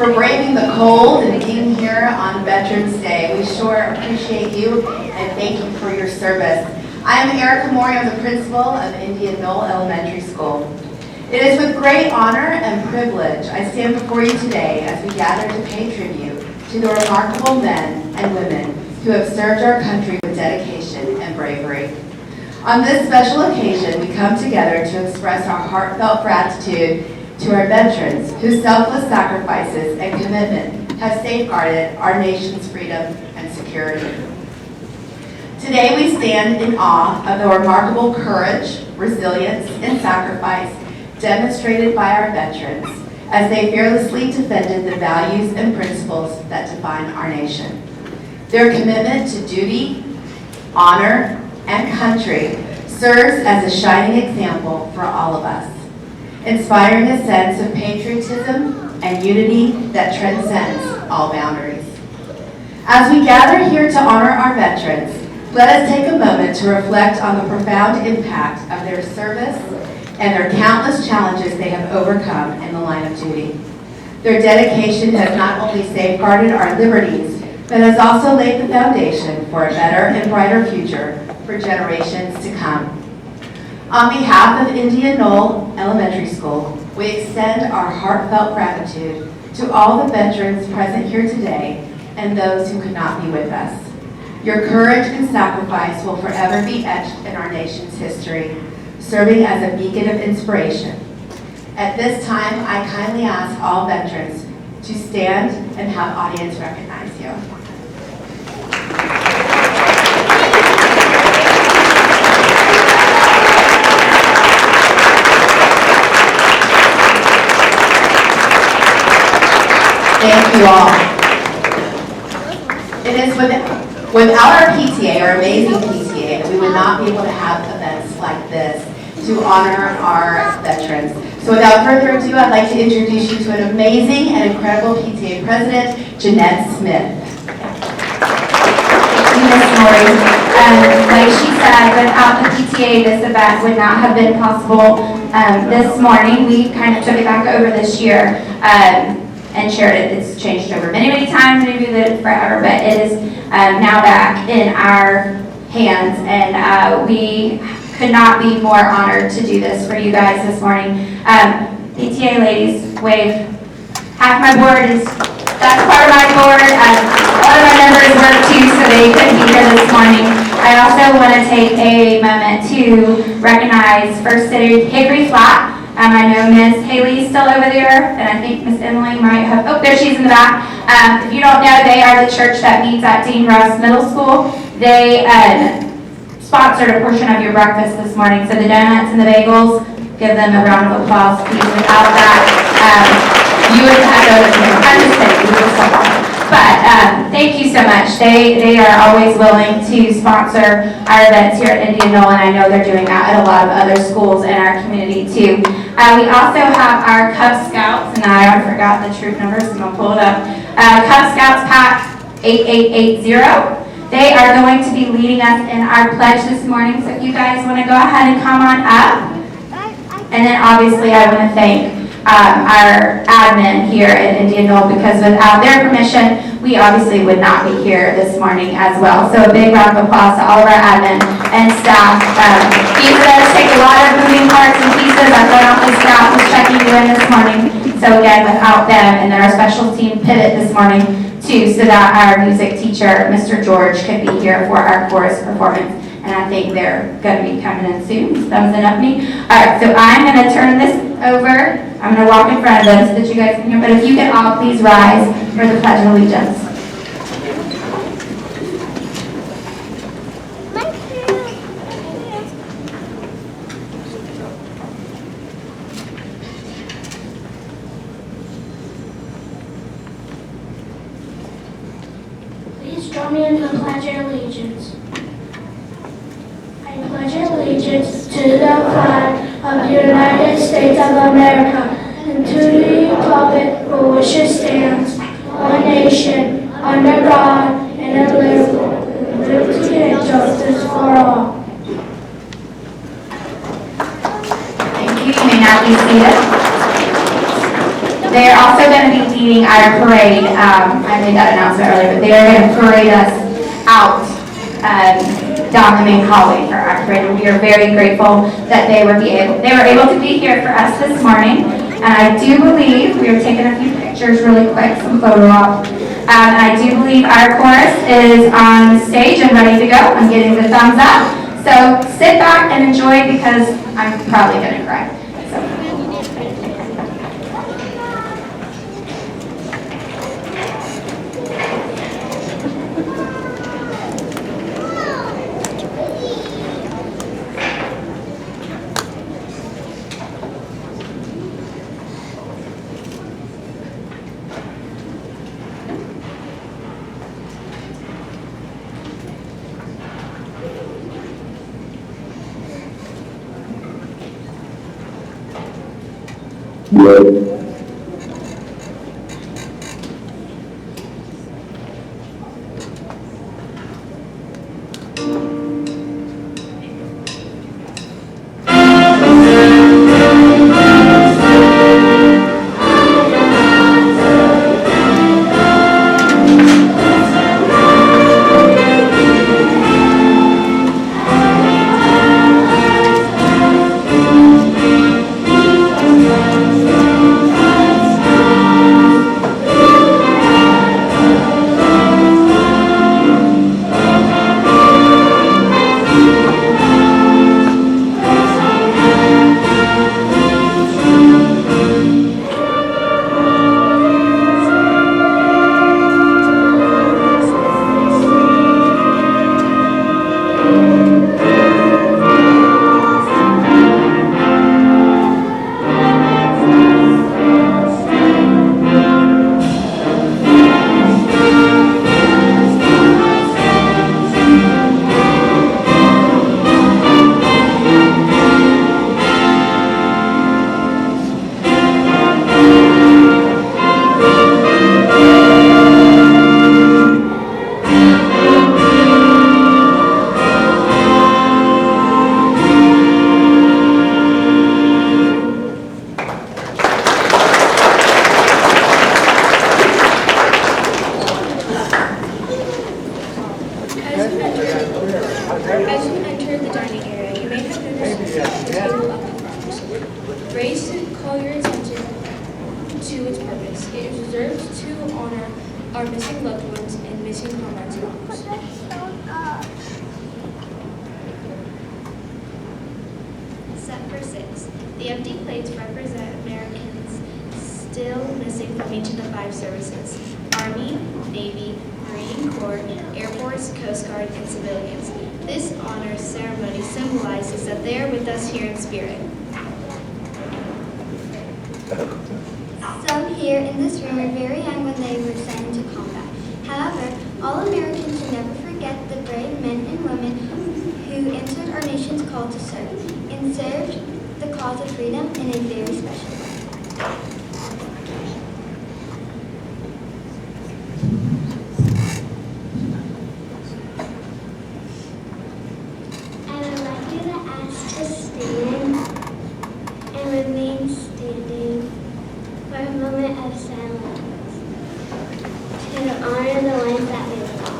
for braving the cold and being here on Veterans Day. We sure appreciate you and thank you for your service. I am Erica Mori. I'm the principal of Indian Knoll Elementary School. It is with great honor and privilege I stand before you today as we gather to pay tribute to the remarkable men and women who have served our country with dedication and bravery. On this special occasion, we come together to express our heartfelt gratitude to our veterans whose selfless sacrifices and commitment have safeguarded our nation's freedom and security. Today we stand in awe of the remarkable courage, resilience, and sacrifice demonstrated by our veterans as they fearlessly defended the values and principles that define our nation. Their commitment to duty, honor, and country serves as a shining example for all of us, inspiring a sense of patriotism and unity that transcends all boundaries. As we gather here to honor our veterans, let us take a moment to reflect on the profound impact of their service and their countless challenges they have overcome in the line of duty. Their dedication has not only safeguarded our liberties, but has also laid the foundation for a better and brighter future for generations to come. On behalf of Indian Knoll Elementary School, we extend our heartfelt gratitude to all the veterans present here today and those who could not be with us. Your courage and sacrifice will forever be etched in our nation's history, serving as a beacon of inspiration. At this time, I kindly ask all veterans to stand and have audience recognize you. Thank you all. It is without our PTA, our amazing PTA, that we would not be able to have events like this to honor our veterans. So without further ado, I'd like to introduce you to an amazing and incredible PTA President, Jeanette Smith. Thank you, Ms. Mori. Like she said, without the PTA, this event would not have been possible. This morning, we kind of took it back over this year and shared it. It's changed over many, many times, maybe forever, but it is now back in our hands, and we could not be more honored to do this for you guys this morning. PTA ladies, wave. Half my board that's part of my board. All of my members work too, so they couldn't be here this morning. I also want to take a moment to recognize First City Hickory Flat. I know Ms. Haley's still over there, and I think Ms. Emily might have, oh, there she is in the back. If you don't know, they are the church that meets at Dean Russ Middle School. They sponsored a portion of your breakfast this morning, so the donuts and the bagels, give them a round of applause, please. Without that, you would have to, I'm just kidding, you would have to. But thank you so much. They are always willing to sponsor our events here at Indian Knoll, and I know they're doing that at a lot of other schools in our community too. We also have our Cub Scouts, and I forgot the troop numbers, so I'm going to pull it up. Cub Scouts Pack 8880. They are going to be leading us in our pledge this morning, so if you guys want to go ahead and come on up. And then obviously I want to thank our admin here at Indian Knoll, because without their permission, we obviously would not be here this morning as well. So a big round of applause to all of our admin and staff. These does take a lot of moving parts and pieces. Our front office staff was checking you in this morning. So again, without them, and then our special team pivot this morning too, so that our music teacher, Mr. George, could be here for our chorus performance. And I think they're going to be coming in soon. Thumbsing up me. All right, so I'm going to turn this over. I'm going to walk in front of them so that you guys can hear. But if you could all please rise for the Pledge of Allegiance. Please join me in the Pledge of Allegiance. I pledge allegiance to the flag of the United States of America and to the republic for which it stands, one nation, under God, indivisible, with liberty and justice for all. Thank you. You may now be seated. They are also going to be leading leading our parade. I made that announcement earlier, but they are going to parade us out down the main hallway for our parade. And we are very grateful that they were able to be here for us this morning. And I do believe, we are taking a few pictures really quick, some photo op. And I do believe our chorus is on stage and ready to go. I'm getting the thumbs up. So sit back and enjoy because I'm probably going to cry. So. As you enter the dining area, you may have noticed a table up front. Raised to call your attention to its purpose. It is reserved to honor our missing loved ones and missing comrades in arms. Set for 6. The empty plates represent Americans still missing from each of the 5 services: Army, Navy, Marine Corps, Air Force, Coast Guard, and civilians. This honor ceremony symbolizes that they are with us here in spirit. Some here in this room were very young when they were sent into combat. However, all Americans should never forget the brave men and women who answered our nation's call to serve and served the cause of freedom in a very special way. I would like you to ask to stand and remain standing for a moment of silence to honor the ones that we've lost.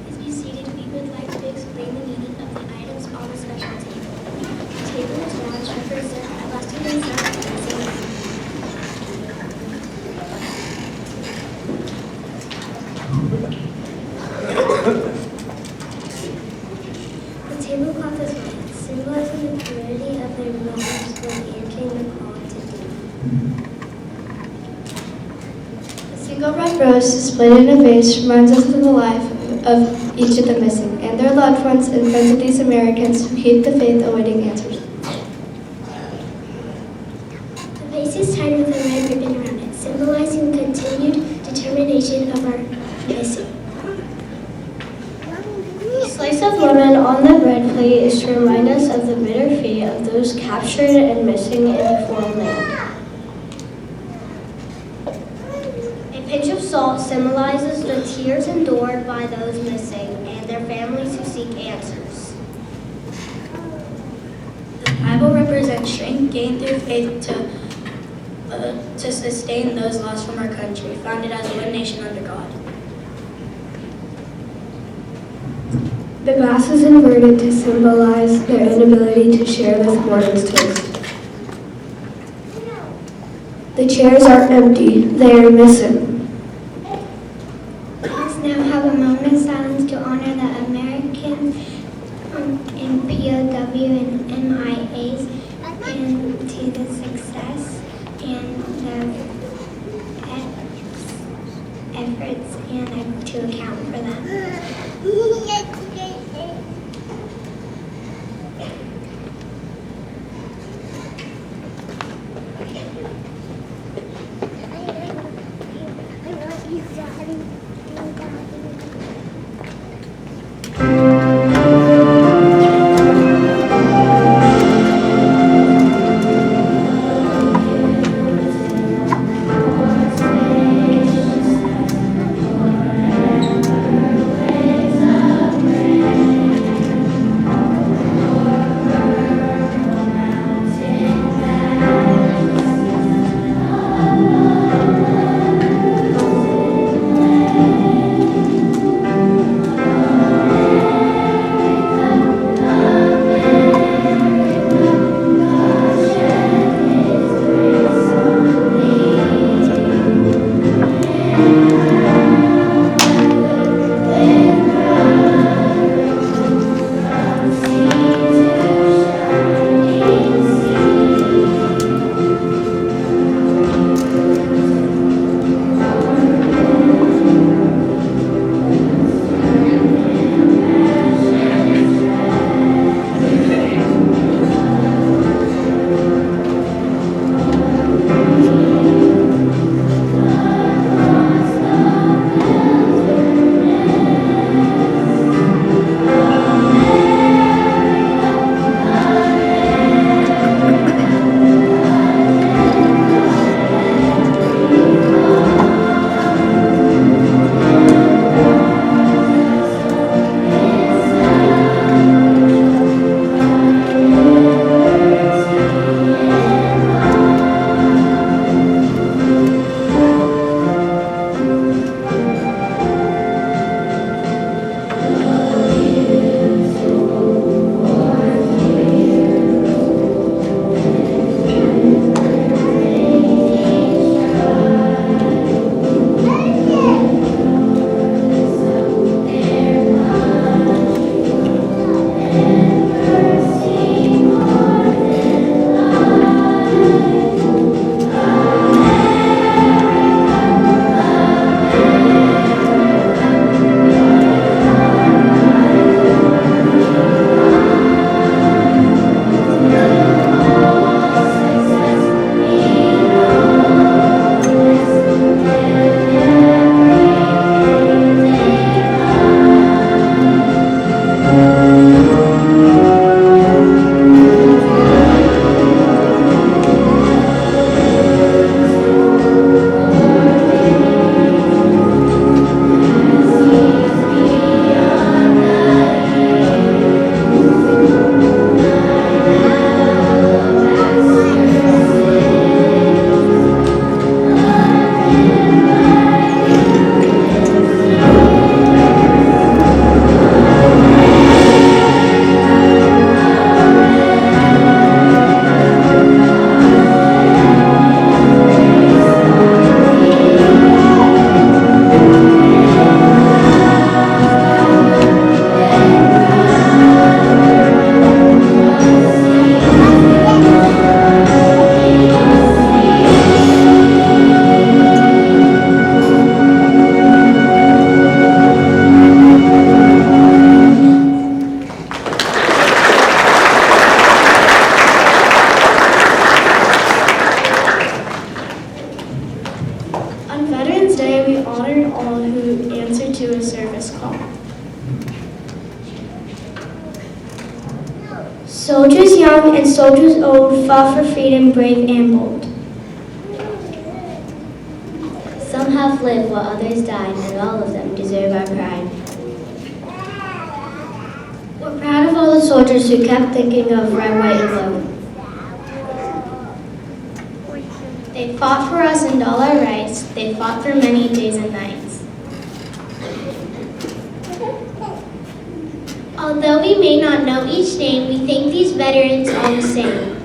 As you seated, we would like to explain the meaning of the items on the special table. The table is now to represent a blessing and sacrifice. The tablecloth is white, symbolizing the purity of their motives when answering the call to duty. A single red rose displayed in a vase reminds us of the life of each of the missing and their loved ones and friends of these Americans who keep the faith awaiting answers. The vase is tied with a red ribbon around it, symbolizing continued determination of our missing. The slice of lemon on the red plate is to remind us of the bitter fate of those those captured and missing in a foreign land. A pinch of salt symbolizes the tears endured by those missing and their families who seek answers. The Bible represents strength gained through faith to sustain those lost from our country, founded as one nation under God. The glass is inverted to symbolize their inability to share this morning's toast. The chairs are empty. They are missing. Let's now have a moment of silence to honor the Americans in POW and MIAs and to the success and the efforts and to account for them. young and soldiers old fought for freedom, brave and bold. Some have lived while others died, and all of them deserve our pride. We're proud of all the soldiers who kept thinking of red, white, and blue. They fought for us and all our rights. They fought through many days and nights. Although we may not know each name, we thank these veterans all the same.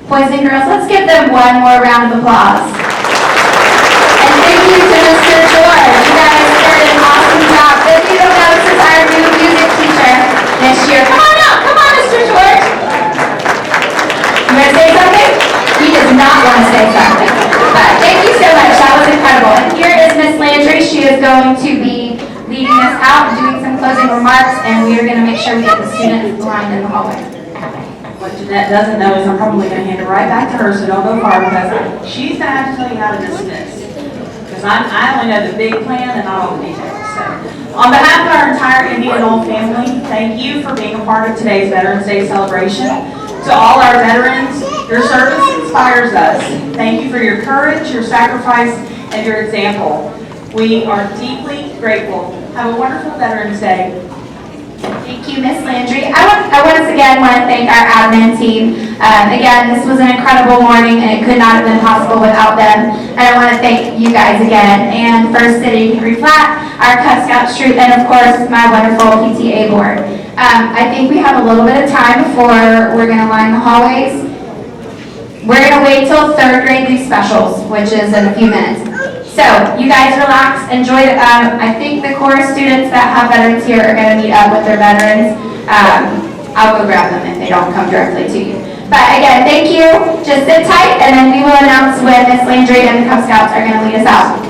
Boys and girls, let's give them one more round of applause. And thank you to Mr. George. You guys did an awesome job. If you don't know, this is our new music teacher this year. Come on out. Come on, Mr. George. You want to say something? He does not want to say something. But thank you so much. That was incredible. leading us out and doing some closing remarks, and we are going to make sure we get the students lined in the hallway. What Jeanette doesn't know is I'm probably going to hand it right back to her, so don't go far, because she's going to have to tell you how to dismiss. Because I only know the big plan and not all the details. So, on behalf of our entire Indian Knoll family, thank you for being a part of today's Veterans Day celebration. To all our veterans, your service inspires us. Thank you for your courage, your sacrifice, and your example. We are deeply grateful. Have a wonderful Veterans Day. Thank you, Ms. Landry. I once again want to thank our admin team. Again, this was an incredible morning, and it could not have been possible without them. And I want to thank you guys again, and First City Hickory Flat, our Cub Scout troop, and of course, my wonderful PTA board. I think we have a little bit of time before we're going to line the hallways. We're going to wait till third grade leave specials, which is in a few minutes. So, you guys relax, enjoy it. I think the chorus students that have veterans here are going to meet up with their veterans. I'll go grab them if they don't come directly to you. But again, thank you. Just sit tight, and then we will announce when Ms. Landry and the Cub Scouts are going to lead us out.